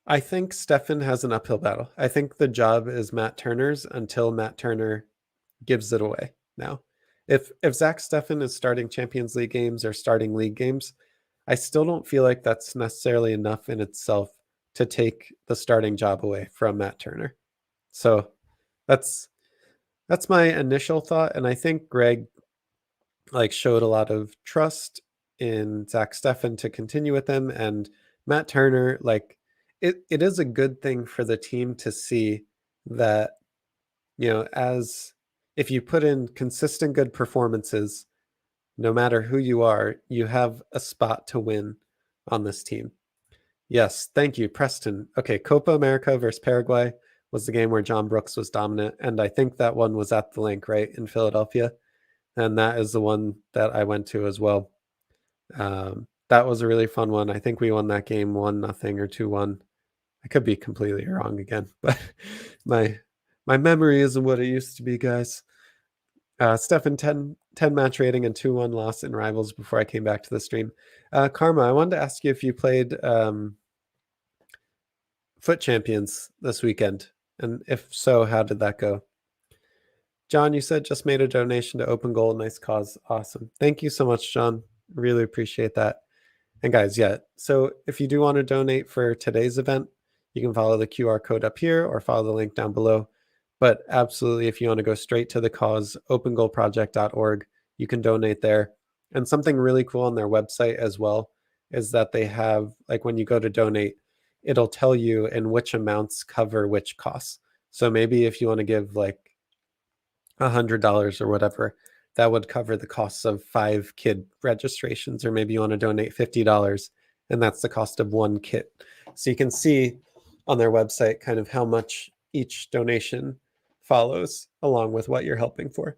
I think Stefan has an uphill battle. I think the job is Matt Turner's until Matt Turner gives it away now. If Zach Stefan is starting Champions League games or starting league games, I still don't feel like that's necessarily enough in itself to take the starting job away from Matt Turner. So that's my initial thought. And I think Greg like showed a lot of trust in Zach Stefan to continue with them. And Matt Turner, like it is a good thing for the team to see that, as if you put in consistent good performances, no matter who you are, you have a spot to win on this team. Yes, thank you, Preston. Okay, Copa America versus Paraguay was the game where John Brooks was dominant, and I think that one was at the Link, right, in Philadelphia, and that is the one that I went to as well. That was a really fun one. I think we won that game 1-0 or 2-1. I could be completely wrong again, but my memory isn't what it used to be, guys. Stefan, 10 match rating and 2-1 loss in Rivals before I came back to the stream. Karma, I wanted to ask you if you played Foot Champions this weekend, and if so, how did that go? John, you said just made a donation to Open Goal. Nice cause. Awesome. Thank you so much, John. Really appreciate that. And guys, yeah, so if you do want to donate for today's event, you can follow the QR code up here or follow the link down below. But absolutely, if you want to go straight to the cause, opengoalproject.org, you can donate there. And something really cool on their website as well is that they have, like when you go to donate, it'll tell you in which amounts cover which costs. So maybe if you want to give like $100 or whatever, that would cover the costs of 5 kid registrations, or maybe you want to donate $50 and that's the cost of 1 kit. So you can see on their website kind of how much each donation follows along with what you're helping for.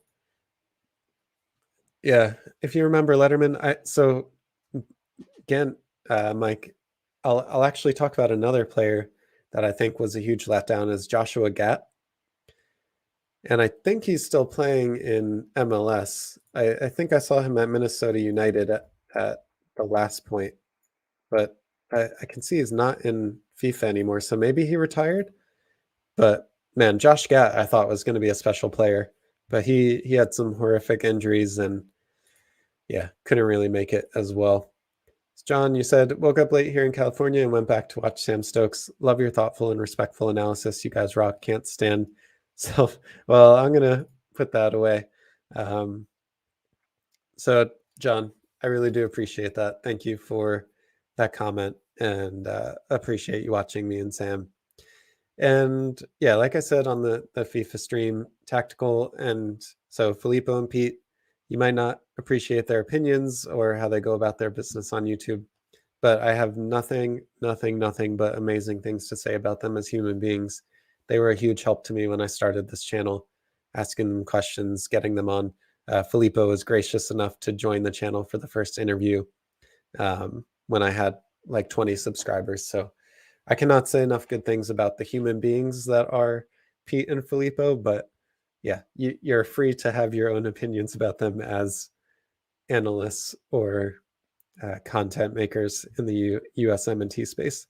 Yeah, if you remember Letterman, so again, Mike, I'll actually talk about another player that I think was a huge letdown is Joshua Gatt. And I think he's still playing in MLS. I think I saw him at Minnesota United at the last point, but I can see he's not in FIFA anymore. So maybe he retired. But man, Josh Gatt I thought was going to be a special player, but he had some horrific injuries and yeah, couldn't really make it as well. John, you said, woke up late here in California and went back to watch Sam Stokes. Love your thoughtful and respectful analysis. You guys rock. Can't stand self. Well, I'm going to put that away. So, John, I really do appreciate that. Thank you for that comment and appreciate you watching me and Sam. And yeah, like I said on the FIFA stream, tactical. And so Filippo and Pete, you might not appreciate their opinions or how they go about their business on YouTube, but I have nothing but amazing things to say about them as human beings. They were a huge help to me when I started this channel, asking them questions, getting them on. Filippo was gracious enough to join the channel for the first interview when I had like 20 subscribers. So I cannot say enough good things about the human beings that are Pete and Filippo, but yeah, you're free to have your own opinions about them as analysts or content makers in the USMNT space.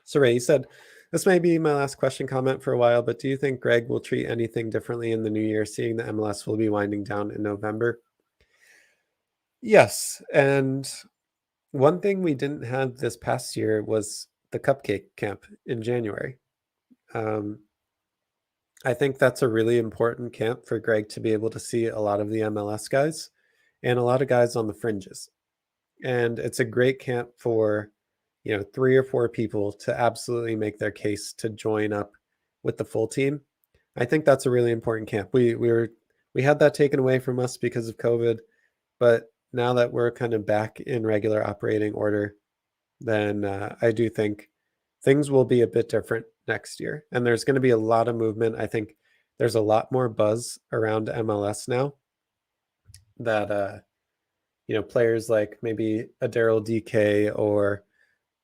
So Ray, you said, this may be my last question comment for a while, but do you think Greg will treat anything differently in the new year, seeing the MLS will be winding down in November? Yes, and one thing we didn't have this past year was the cupcake camp in January. I think that's a really important camp for Greg to be able to see a lot of the MLS guys and a lot of guys on the fringes. And it's a great camp for, 3 or 4 people to absolutely make their case to join up with the full team. I think that's a really important camp. We had that taken away from us because of COVID, but now that we're kind of back in regular operating order, then I do think things will be a bit different next year. And there's going to be a lot of movement. I think there's a lot more buzz around MLS now that, players like maybe a Daryl DK or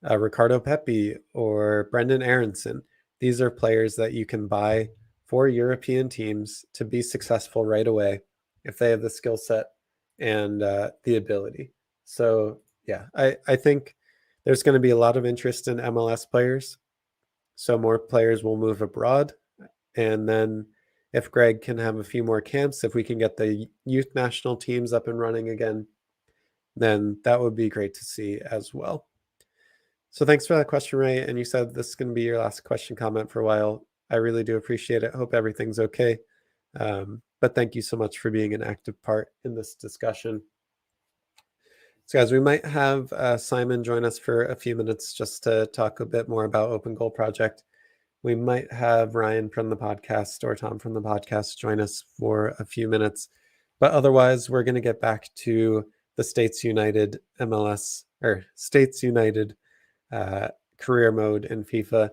Ricardo Pepi or Brendan Aronson, these are players that you can buy for European teams to be successful right away if they have the skill set and the ability. So yeah, I think there's going to be a lot of interest in MLS players. So more players will move abroad. And then if Greg can have a few more camps, if we can get the youth national teams up and running again, then that would be great to see as well. So thanks for that question, Ray. And you said this is going to be your last question comment for a while. I really do appreciate it. Hope everything's okay. But thank you so much for being an active part in this discussion. So guys, we might have Simon join us for a few minutes just to talk a bit more about Open Goal Project. We might have Ryan from the podcast or Tom from the podcast join us for a few minutes. But otherwise, we're going to get back to the States United MLS or States United career mode in FIFA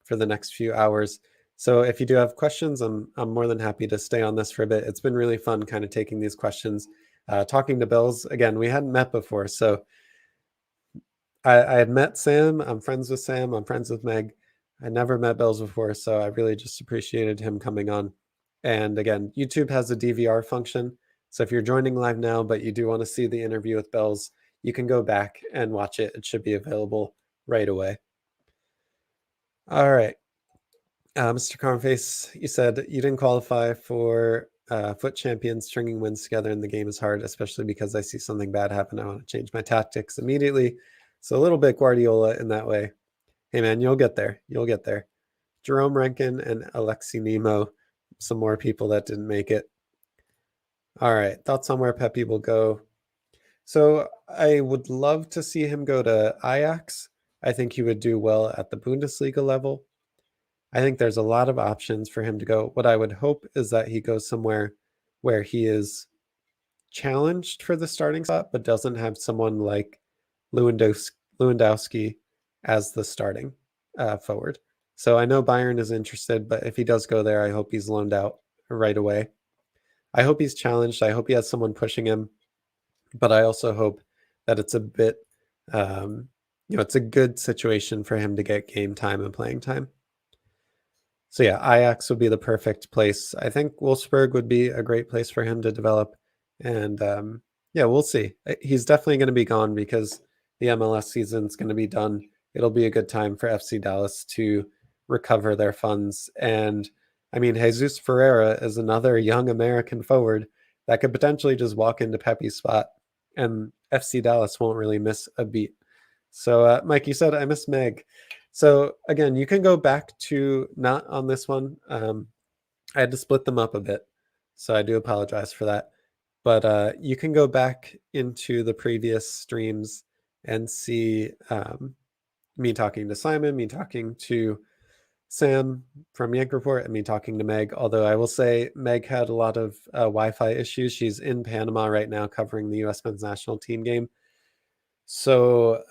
for the next few hours. So if you do have questions, I'm more than happy to stay on this for a bit. It's been really fun kind of taking these questions. Talking to Belz, again, we hadn't met before. So I had met Sam. I'm friends with Sam. I'm friends with Meg. I never met Belz before, so I really just appreciated him coming on. And again, YouTube has a DVR function. So if you're joining live now, but you do want to see the interview with Belz, you can go back and watch it. It should be available right away. All right. Mr. Carnface, you said you didn't qualify for foot champions. Stringing wins together in the game is hard, especially because I see something bad happen. I want to change my tactics immediately. So a little bit Guardiola in that way. Hey, man, you'll get there. You'll get there. Jerome Rankin and Alexi Nemo, some more people that didn't make it. All right. Thoughts on where Pepe will go? So I would love to see him go to Ajax. I think he would do well at the Bundesliga level. I think there's a lot of options for him to go. What I would hope is that he goes somewhere where he is challenged for the starting spot, but doesn't have someone like Lewandowski as the starting forward. So I know Bayern is interested, but if he does go there, I hope he's loaned out right away. I hope he's challenged. I hope he has someone pushing him, but I also hope that it's a bit, it's a good situation for him to get game time and playing time. So yeah, Ajax would be the perfect place. I think Wolfsburg would be a great place for him to develop. And yeah, we'll see. He's definitely going to be gone because the MLS season's going to be done. It'll be a good time for FC Dallas to recover their funds. And I mean, Jesus Ferreira is another young American forward that could potentially just walk into Pepe's spot, and FC Dallas won't really miss a beat. So, Mike, you said I miss Meg. So again, you can go back to not on this one. I had to split them up a bit, so I do apologize for that. But you can go back into the previous streams and see me talking to Simon, me talking to Sam from Yank Report, and me talking to Meg. Although I will say Meg had a lot of Wi-Fi issues. She's in Panama right now covering the U.S. men's national team game. So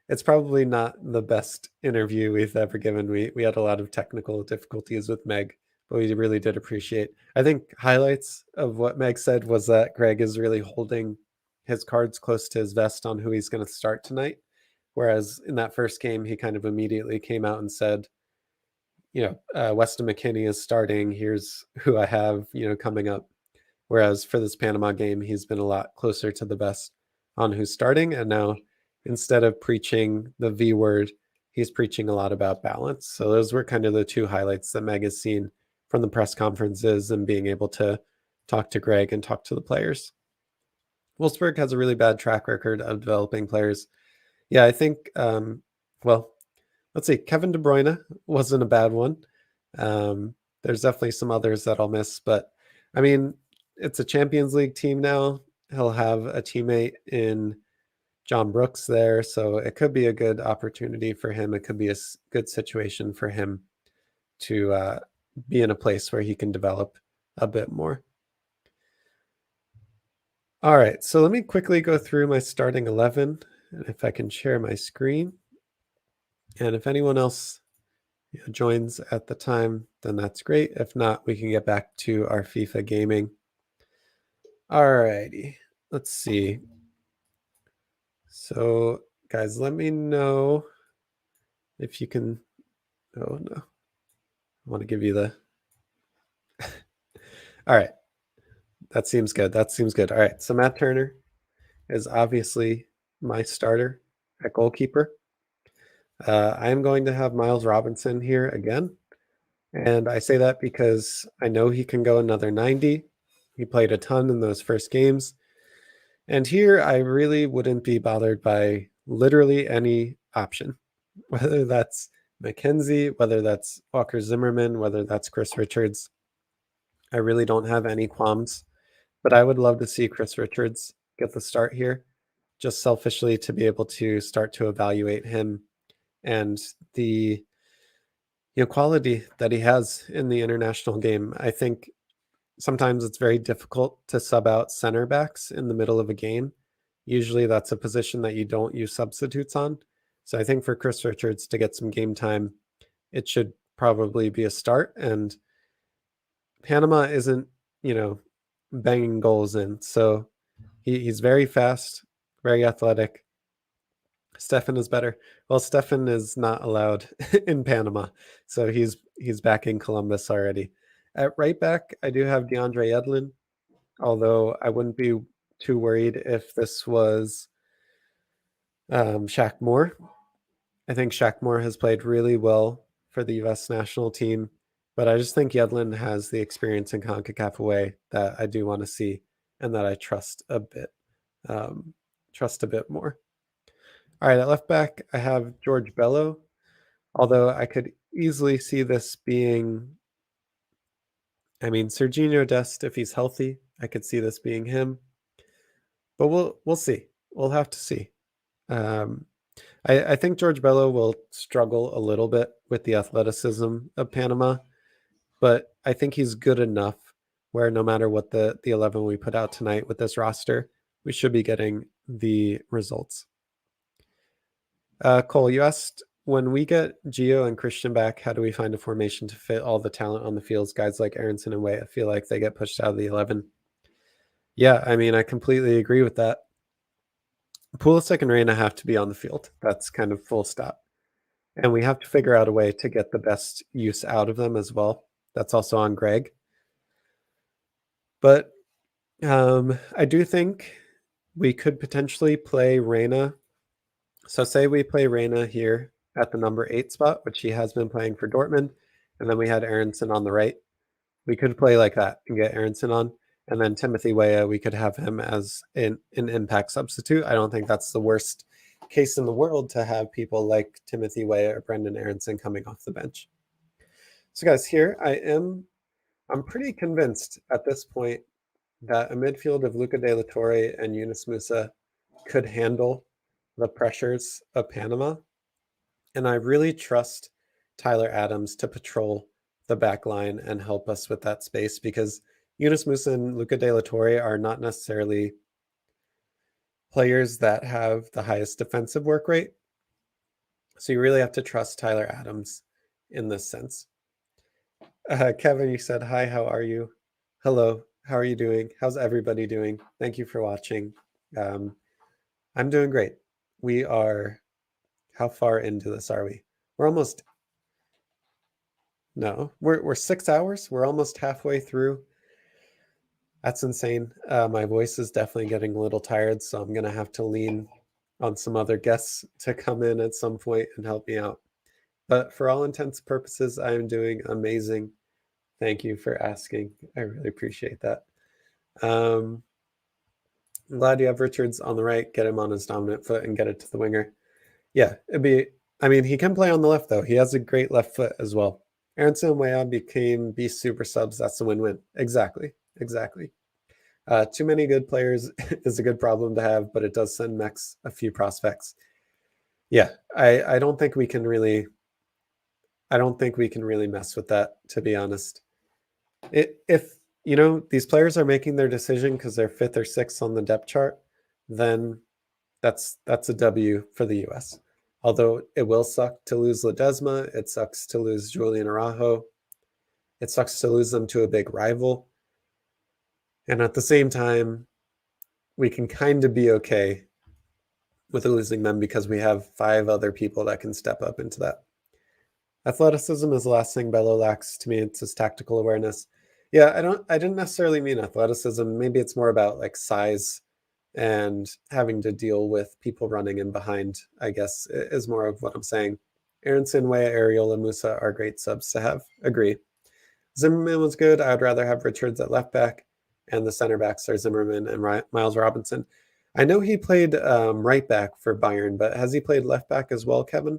it's probably not the best interview we've ever given. We had a lot of technical difficulties with Meg, but we really did appreciate. I think highlights of what Meg said was that Greg is really holding his cards close to his vest on who he's going to start tonight. Whereas in that first game, he kind of immediately came out and said, Weston McKennie is starting. Here's who I have, coming up. Whereas for this Panama game, he's been a lot closer to the vest on who's starting. And now instead of preaching the V word, he's preaching a lot about balance. So those were kind of the two highlights that Meg has seen from the press conferences and being able to talk to Greg and talk to the players. Wolfsburg has a really bad track record of developing players. Yeah, I think, let's see. Kevin De Bruyne wasn't a bad one. There's definitely some others that I'll miss, but I mean, it's a Champions League team now. He'll have a teammate in John Brooks there, so it could be a good opportunity for him. It could be a good situation for him to be in a place where he can develop a bit more. All right, so let me quickly go through my starting 11, and if I can share my screen. And if anyone else joins at the time, then that's great. If not, we can get back to our FIFA gaming. All righty, let's see. So, guys, let me know if you can. Oh, no. I want to give you the. All right. That seems good. All right. So, Matt Turner is obviously my starter at goalkeeper. I am going to have Miles Robinson here again. And I say that because I know he can go another 90. He played a ton in those first games. And here I really wouldn't be bothered by literally any option, whether that's McKenzie, whether that's Walker Zimmerman, whether that's Chris Richards. I really don't have any qualms, but I would love to see Chris Richards get the start here, just selfishly to be able to start to evaluate him and the quality that he has in the international game. I think sometimes it's very difficult to sub out center backs in the middle of a game. Usually that's a position that you don't use substitutes on. So I think for Chris Richards to get some game time, it should probably be a start. And Panama isn't, banging goals in. So he's very fast, very athletic. Stefan is better. Well, Stefan is not allowed in Panama. So he's back in Columbus already. At right back, I do have DeAndre Yedlin, although I wouldn't be too worried if this was Shaq Moore. I think Shaq Moore has played really well for the U.S. national team, but I just think Yedlin has the experience in CONCACAF away that I do want to see and that I trust a bit more. All right, at left back, I have George Bello, although I could easily see this being, Serginho Dest, if he's healthy, I could see this being him. But we'll see. We'll have to see. I think George Bello will struggle a little bit with the athleticism of Panama, but I think he's good enough where no matter what the 11 we put out tonight with this roster, we should be getting the results. Cole, you asked, when we get Gio and Christian back, how do we find a formation to fit all the talent on the fields? Guys like Aronson and Way, I feel like they get pushed out of the 11. Yeah, I mean, I completely agree with that. Pulisic and Reyna have to be on the field. That's kind of full stop. And we have to figure out a way to get the best use out of them as well. That's also on Greg. But I do think we could potentially play Reyna. So say we play Reyna here at the number 8 spot, which he has been playing for Dortmund, and then we had Aronson on the right. We could play like that and get Aronson on. And then Timothy Weah, we could have him as an impact substitute. I don't think that's the worst case in the world to have people like Timothy Weah or Brendan Aronson coming off the bench. So guys, here I'm pretty convinced at this point that a midfield of Luca De La Torre and Yunus Musa could handle the pressures of Panama. And I really trust Tyler Adams to patrol the back line and help us with that space, because Yunus Musa and Luca De La Torre are not necessarily players that have the highest defensive work rate. So you really have to trust Tyler Adams in this sense. Kevin, you said, hi, how are you? Hello, how are you doing? How's everybody doing? Thank you for watching. I'm doing great. We are, how far into this are we? We're almost, no, we're 6 hours. We're almost halfway through. That's insane. My voice is definitely getting a little tired, so I'm going to have to lean on some other guests to come in at some point and help me out. But for all intents and purposes, I am doing amazing. Thank you for asking. I really appreciate that. I'm glad you have Richards on the right. Get him on his dominant foot and get it to the winger. Yeah, I mean, he can play on the left, though. He has a great left foot as well. Aronson and Weah became beast super subs. That's a win-win. Exactly. Too many good players is a good problem to have, but it does send Mex a few prospects. Yeah, I don't think we can really mess with that, to be honest. If these players are making their decision because they're 5th or 6th on the depth chart, then that's a W for the US. Although it will suck to lose Ledesma, it sucks to lose Julian Araujo, it sucks to lose them to a big rival. And at the same time, we can kind of be okay with losing them because we have 5 other people that can step up into that. Athleticism is the last thing Bello lacks. To me, it's his tactical awareness. Yeah, I didn't necessarily mean athleticism. Maybe it's more about like size and having to deal with people running in behind, I guess, is more of what I'm saying. Aronson, Weah, Ariel, and Musa are great subs to have. Agree. Zimmerman was good. I would rather have Richards at left back, and the center backs are Zimmerman and Miles Robinson. I know he played right back for Bayern, but has he played left back as well, Kevin?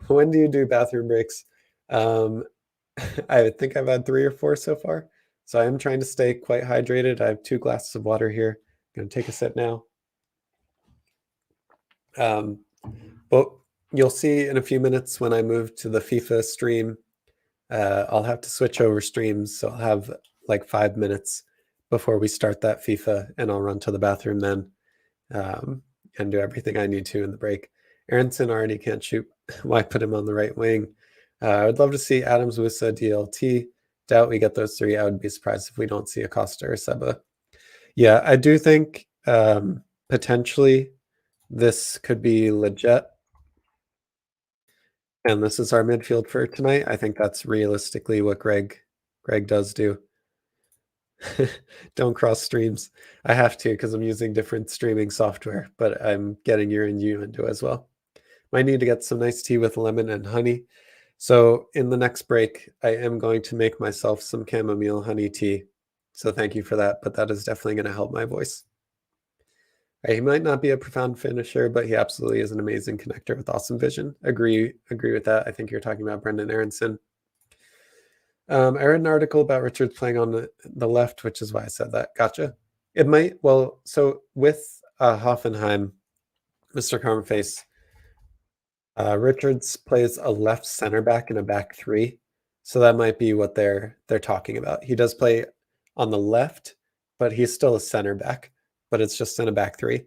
When do you do bathroom breaks? I think I've had 3 or 4 so far. So I am trying to stay quite hydrated. I have 2 glasses of water here. I'm going to take a sip now. But you'll see in a few minutes when I move to the FIFA stream, I'll have to switch over streams. So I'll have like 5 minutes before we start that FIFA, and I'll run to the bathroom then and do everything I need to in the break. Aronson already can't shoot. Why put him on the right wing? I would love to see Adams, Musa, DLT. Doubt we get those 3. I would be surprised if we don't see Acosta or Seba. Yeah, I do think potentially this could be legit. And this is our midfield for tonight. I think that's realistically what Greg does do. Don't cross streams. I have to because I'm using different streaming software, but I'm getting your innuendo as well. Might need to get some nice tea with lemon and honey. So in the next break, I am going to make myself some chamomile honey tea. So thank you for that, but that is definitely going to help my voice. He might not be a profound finisher, but he absolutely is an amazing connector with awesome vision. Agree with that. I think you're talking about Brendan Aronson. I read an article about Richards playing on the left, which is why I said that. Gotcha. It might, well, so with Hoffenheim, Mr. Carmenface, Richards plays a left center back in a back 3. So that might be what they're talking about. He does play on the left, but he's still a center back, but it's just in a back three.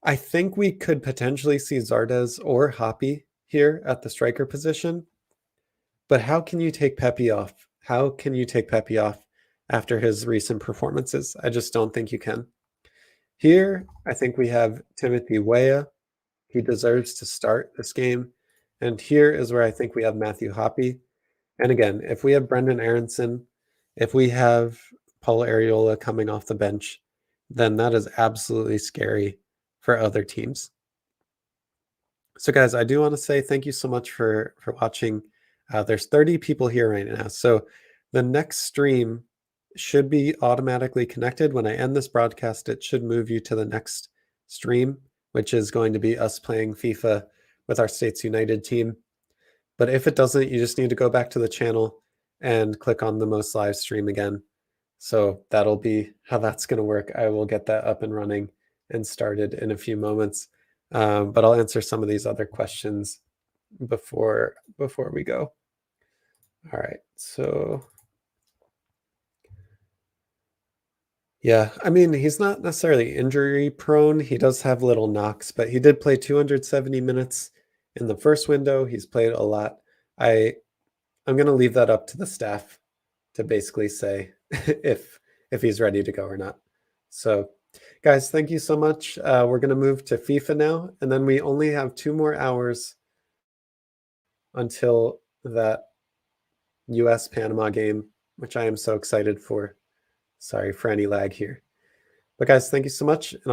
I think we could potentially see Zardes or Hoppy here at the striker position. But how can you take Pepe off? How can you take Pepe off after his recent performances? I just don't think you can. Here, I think we have Timothy Weah. He deserves to start this game. And here is where I think we have Matthew Hoppy. And again, if we have Brendan Aronson, if we have Paul Areola coming off the bench, then that is absolutely scary for other teams. So guys, I do want to say thank you so much for watching. There's 30 people here right now. So the next stream should be automatically connected. When I end this broadcast, it should move you to the next stream, which is going to be us playing FIFA with our States United team. But if it doesn't, you just need to go back to the channel and click on the most live stream again. So that'll be how that's going to work. I will get that up and running and started in a few moments. But I'll answer some of these other questions before we go. All right, so yeah, I mean, he's not necessarily injury prone. He does have little knocks, but he did play 270 minutes in the first window. He's played a lot. I'm going to leave that up to the staff to basically say if he's ready to go or not. So guys, thank you so much. We're going to move to FIFA now, and then we only have 2 more hours until that US-Panama game, which I am so excited for. Sorry for any lag here. But guys, thank you so much. And